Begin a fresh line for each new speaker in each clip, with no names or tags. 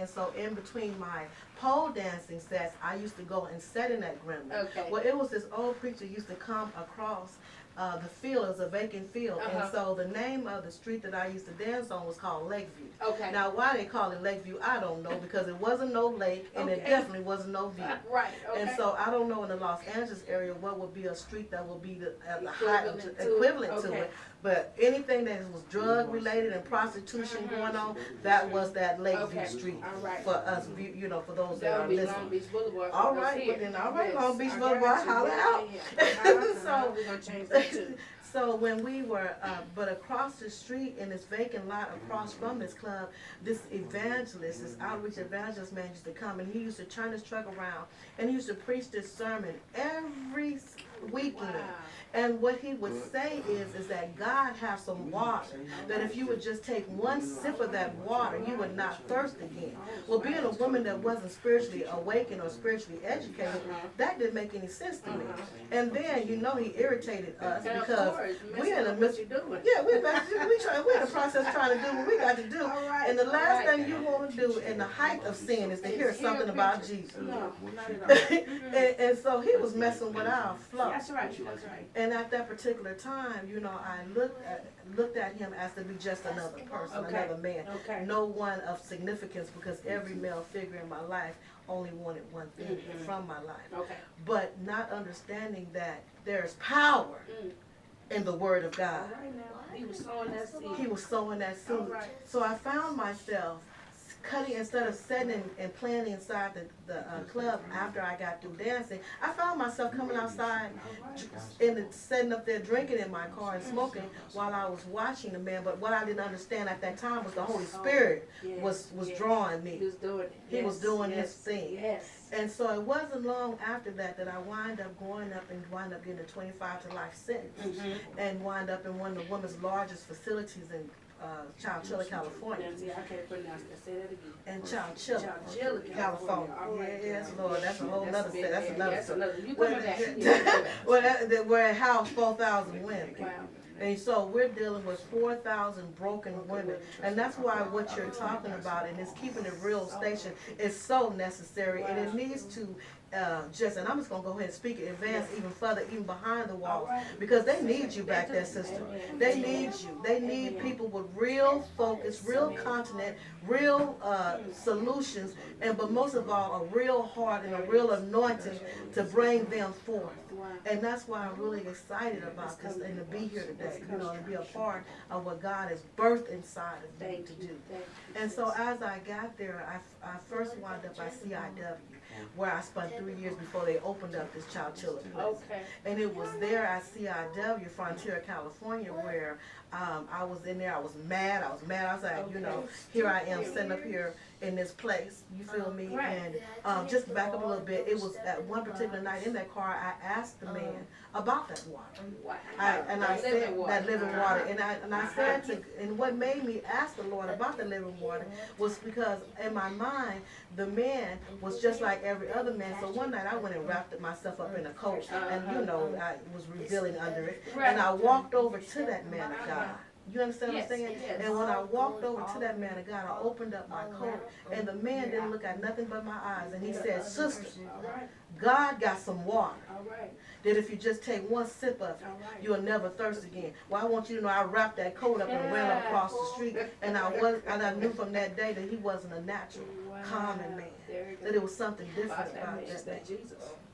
and so in between my pole dancing sets, I used to go and sit in that gremlin.
Okay.
Well, it was this old preacher used to come across the field. It was a vacant field, and so the name of the street that I used to dance on was called Lakeview.
Okay.
Now, why they call it Lakeview, I don't know, because it wasn't no lake, and it definitely wasn't no view.
Right. Okay.
And so I don't know in the Los Angeles area what would be a street that would be the
Equivalent
to it. But anything that was drug related and prostitution going on, that was that Lakeview Street for us, you know, for those that are listening.
Long Beach Boulevard.
All right, but then Long Beach Boulevard, holler out.
So we're gonna change that too.
So when we were, but across the street in this vacant lot across from this club, this evangelist, this outreach evangelist man used to come, and he used to turn his truck around, and he used to preach this sermon every weekend.
Wow.
And what he would say is that God has some water, that if you would just take one sip of that water, you would not thirst again. Well, being a woman that wasn't spiritually awakened or spiritually educated, that didn't make any sense to me. And then, you know, he irritated us because we're in the midst of we're in the process trying to do what we got to do. And the last thing you want to do in the height of sin is to hear something about Jesus.
No, not at all.
And so he was messing with our flow.
That's right. That's right.
And at that particular time, you know, I looked at him as to be just another person, another man. No one of significance, because every male figure in my life only wanted one thing from my life. But not understanding that there's power in the Word of God.
He was sowing that seed.
He was sowing that seed. So I found myself cutting, instead of sitting and playing inside the club after I got through dancing, I found myself coming outside and sitting up there drinking in my car and smoking while I was watching the man. But what I didn't understand at that time was the Holy Spirit was drawing me.
He was doing it.
He was doing his thing.
Yes.
And so it wasn't long after that I wind up going up and wind up getting a 25 to life sentence and wind up in one of the women's largest facilities in Chowchilla, California.
I can't pronounce that. Say that again.
And Chowchilla,
California.
Yes, Lord, that's a whole nother set. That's another set.
You coming back?
Where it housed 4,000 women.
Wow.
And so we're dealing with 4,000 broken women. And that's why what you're talking about and it's keeping it real station is so necessary. And it needs to and I'm just going to go ahead and speak it, advance even further, even behind the walls, because they need you back there, sister. They need you. They need people with real focus, real continent, real solutions, but most of all, a real heart and a real anointing to bring them forth. And that's why I'm really excited about this and to be here today, you know, to be a part of what God has birthed inside of me to do. And so as I got there, I first wound up at CIW, where I spent 3 years before they opened up this Chowchilla place. And it was there at CIW, Frontier, California, where I was in there. I was mad. I was like, you know, here I am sitting up here in this place. You feel me? And just to back up a little bit, it was at one particular night in that car, I asked the man about that water. I said that living water. And I said and what made me ask the Lord about the living water was because in my mind, the man was just like every other man. So one night I went and wrapped myself up in a coat, and you know, I was revealing under it. And I walked over to that man of God. You understand what I'm saying? And when I walked over to that man of God, I opened up my coat, and the man didn't look at nothing but my eyes. And he said, "Sister, God got some water that if you just take one sip of it, you'll never thirst again." Well, I want you to know I wrapped that coat up and ran across the street, and I knew from that day that he wasn't a natural, common man. That it was something different about that man.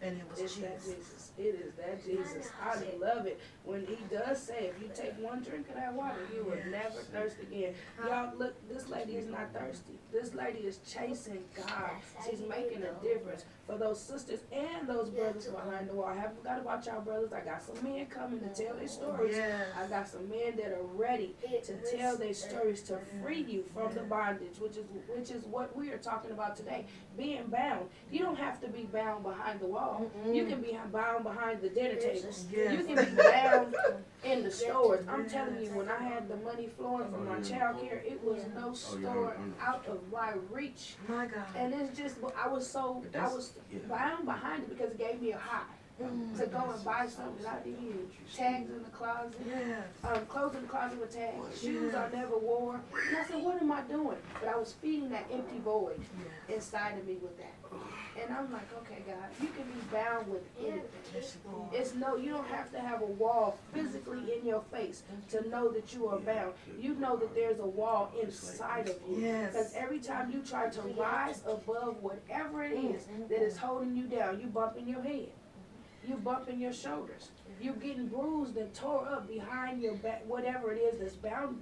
And it was Jesus.
It is that Jesus. I love it when he does say, if you take one drink of that water, you will never thirst again. Y'all, look, this lady is not thirsty. This lady is chasing God. She's making a difference for those sisters and those brothers behind the wall. I haven't got to watch our brothers. I got some men coming to tell their stories. I got some men that are ready to tell their stories to free you from the bondage, which is what we are talking about today. Being bound. You don't have to be bound behind the wall. You can be bound behind the dinner table. You can be bound in the stores. I'm telling you, when I had the money flowing from my child care, it was no store out of my reach.
My God.
And it's just, I was bound behind it because it gave me a high. to go and buy something that I did. Tags in the closet, clothes in the closet with tags, shoes I never wore. And I said, what am I doing? But I was feeding that empty void inside of me with that. And I'm like, okay, God, you can be bound with anything. It's no, you don't have to have a wall physically in your face to know that you are bound. You know that there's a wall inside of you. Because every time you try to rise above whatever it is that is holding you down, you bump in your head. You bumping your shoulders. You're getting bruised and tore up behind your back, whatever it is that's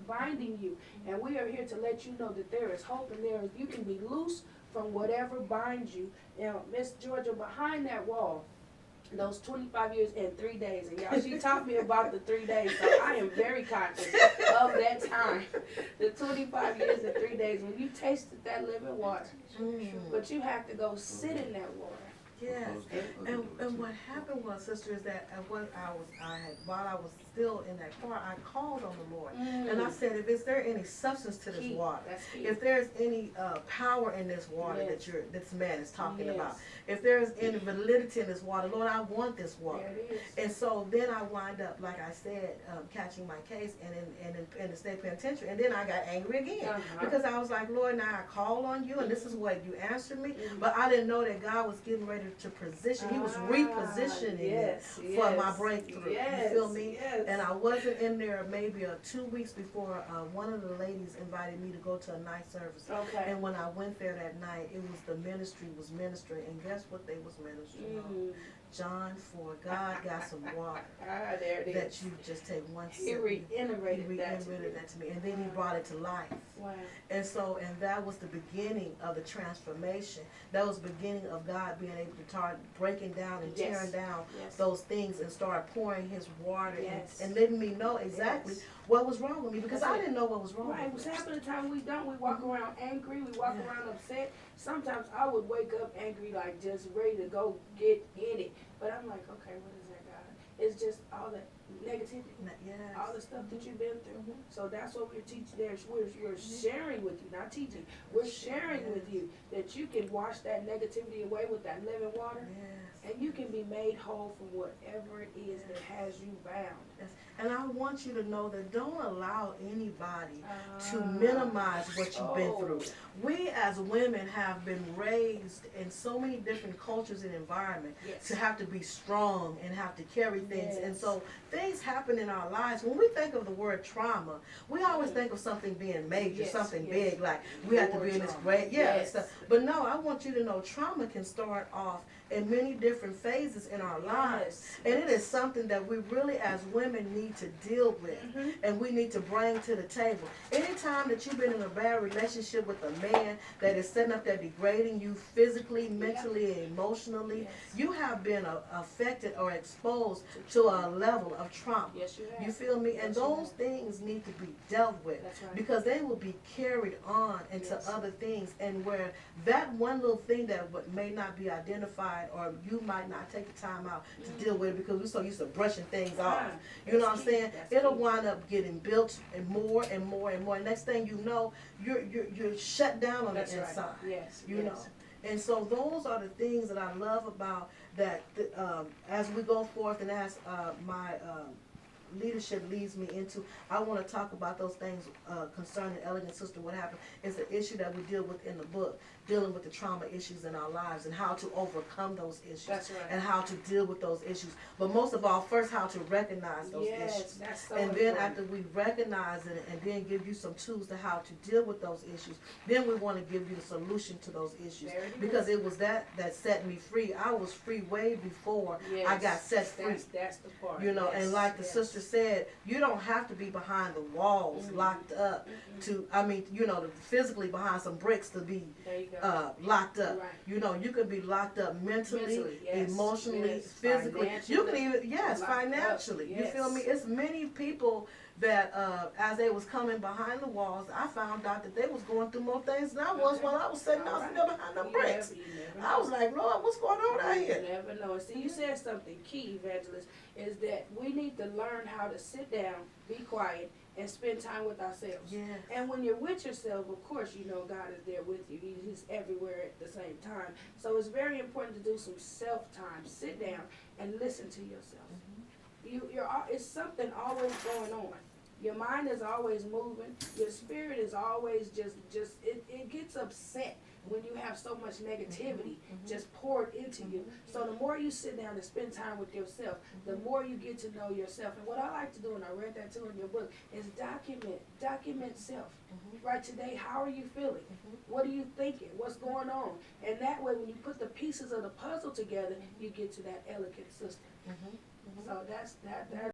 binding you. And we are here to let you know that there is hope and you can be loose from whatever binds you. Now, Miss Georgia, behind that wall, those 25 years and 3 days, and y'all, she taught me about the 3 days, so I am very conscious of that time. The 25 years and 3 days when you tasted that living water, but you have to go sit in that water.
Yes, and what happened was, sister, is that while I was still in that car, I called on the Lord, and I said, if is there any substance to this water, if there's any power in this water that this man is talking about, if there's any validity in this water, Lord, I want this water. And so then I wind up, like I said, catching my case and in the state penitentiary, and then I got angry again because I was like, Lord, now I called on you, and this is what you answered me, but I didn't know that God was getting ready to position. He was repositioning it for my breakthrough. You feel me? And I wasn't in there maybe 2 weeks before one of the ladies invited me to go to a night service. And when I went there that night, it was the ministry was ministering, and guess what they was ministering on? John 4, God got some water
there it
that you just take one sip.
He reiterated that
to me, and then he brought it to life. And so, and that was the beginning of the transformation. That was the beginning of God being able to start breaking down and tearing down those things and start pouring his water and letting me know exactly what was wrong with me, because I didn't know what was wrong with me.
What's happening the time we walk around angry, we walk around upset. Sometimes I would wake up angry, like just ready to go get in it. But I'm like, okay, what is that, God? It's just all that negativity, all the stuff that you've been through. So that's what we're teaching there. We're sharing with you, not teaching. We're sharing with you that you can wash that negativity away with that living water, and you can be made whole from whatever it is that has you bound.
And I want you to know that don't allow anybody to minimize what you've been through. We as women have been raised in so many different cultures and environments to have to be strong and have to carry things. And so things happen in our lives. When we think of the word trauma, we always think of something being major, something big, like we have to be in this great, stuff. But no, I want you to know trauma can start off in many different phases in our lives. And it is something that we really as women need to deal with and we need to bring to the table. Anytime that you've been in a bad relationship with a man that is setting up there degrading you physically, mentally, and emotionally, you have been affected or exposed to a level of trauma. You feel me? And those things need to be dealt with because they will be carried on into other things, and where that one little thing that may not be identified, or you might not take the time out to deal with it because we're so used to brushing things off. You know what I'm saying? It'll wind up getting built and more and more and more. Next thing you know, you're shut down on the inside. You know. And so those are the things that I love about that. As we go forth and as my leadership leads me into, I want to talk about those things concerning Elegant Sister. What happened is the issue that we deal with in the book, dealing with the trauma issues in our lives and how to overcome those issues and how to deal with those issues. But most of all, first, how to recognize those issues. And then after we recognize it and then give you some tools to how to deal with those issues, then we want to give you the solution to those issues. Because it was that set me free. I was free way before I got set free.
That's the part.
You know, and like the sister said, you don't have to be behind the walls locked up to, I mean, you know, physically behind some bricks to be locked up. You know, you could be locked up mentally, emotionally, physically. You can even, financially. You feel me? It's many people that as they was coming behind the walls, I found out that they was going through more things than I was while I was sitting out there behind them bricks. I was like, Lord, what's going on out here?
You never know. See, you said something key, Evangelist, is that we need to learn how to sit down, be quiet, and spend time with ourselves. And when you're with yourself, of course, you know God is there with you. He's everywhere at the same time. So it's very important to do some self-time. Sit down and listen to yourself. It's something always going on. Your mind is always moving. Your spirit is always it gets upset when you have so much negativity just poured into you. So the more you sit down and spend time with yourself, the more you get to know yourself. And what I like to do, and I read that too in your book, is document self. Right, today, how are you feeling? What are you thinking? What's going on? And that way, when you put the pieces of the puzzle together, you get to that elegant system. So that's that.